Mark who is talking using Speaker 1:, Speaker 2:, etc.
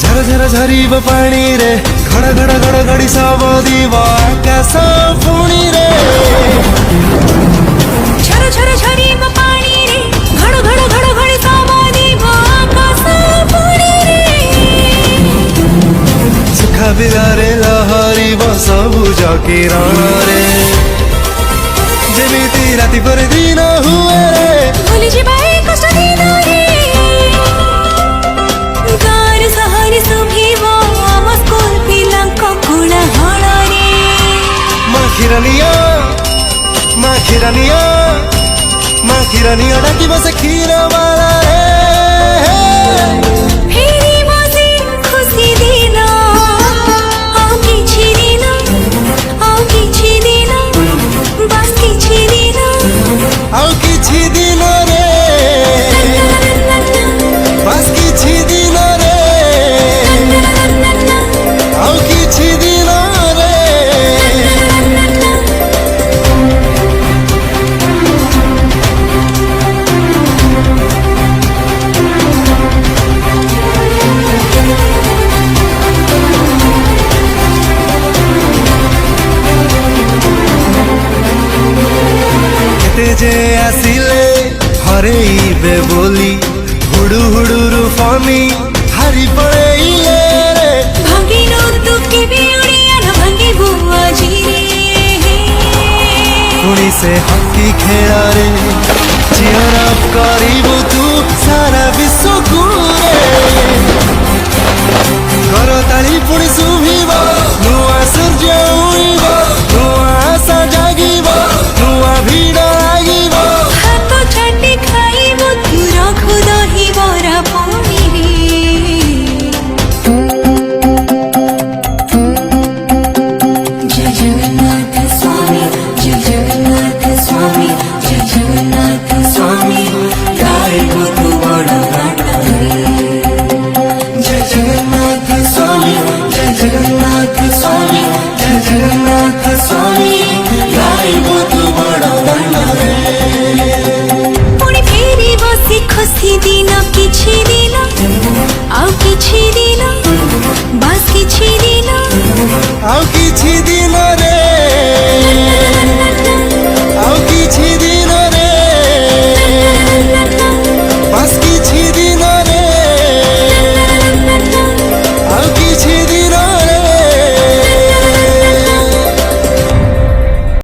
Speaker 1: झर झर झरीब पानी रे घड़ घड़ घड़ घड़ी सब दीव आकाश पुणी रे
Speaker 2: झर झर झरीब पानी रे घड़ घड़ घड़ घड़ी सब दीव आकाश पुणी रे
Speaker 1: सुखा बिगारे लहरी सबुज किरण रे जेमिति राति पर दिन हुए रे
Speaker 2: भूली जिबा ए कष्ट दिन रे गार सहर सुभिव आम स्कूल पिलांक कोलाहल रे
Speaker 1: माँ खीरानिया डाकिब से क्षीर वाला रे
Speaker 2: फेरि बसे खुशी दिन आउ किछि दिन बस किछि दिन
Speaker 1: आउ किछि दिन रे बस किछि दिन रे आउ किछि दिन रे जे आसिले हरेइबे बोली हुडु हुडुरु फनी हारी पड़ेइले रे
Speaker 2: भांगिनो तू केबे उड़िया न भांगे बुआ जी रे
Speaker 1: पुणी से हकी खेला रे चियर अप करिबु तू सारा विश्व को रे करताली पुणी सुभिब नुआ सूर्य उइब नुआ आशा जागिब नुआ भीड़ लागिब
Speaker 2: हाथ छाटी खाइबो तू रखु दही बरा पुणी रे जय जगन्नाथ स्वामी जय जगन्नाथ स्वामी जय जगन्नाथ स्वामी गाइबो तू बड़ा गाता
Speaker 1: जय जगन्नाथ स्वामी जय जगन्नाथ स्वामी जय जगन्नाथ स्वामी गाइबो तू बड़ा गाना
Speaker 2: पुणी फेरि बसी खुशी दिन किछि दिन आउ किछि दिन बस किछि दिन
Speaker 1: आउ किछि दिन रे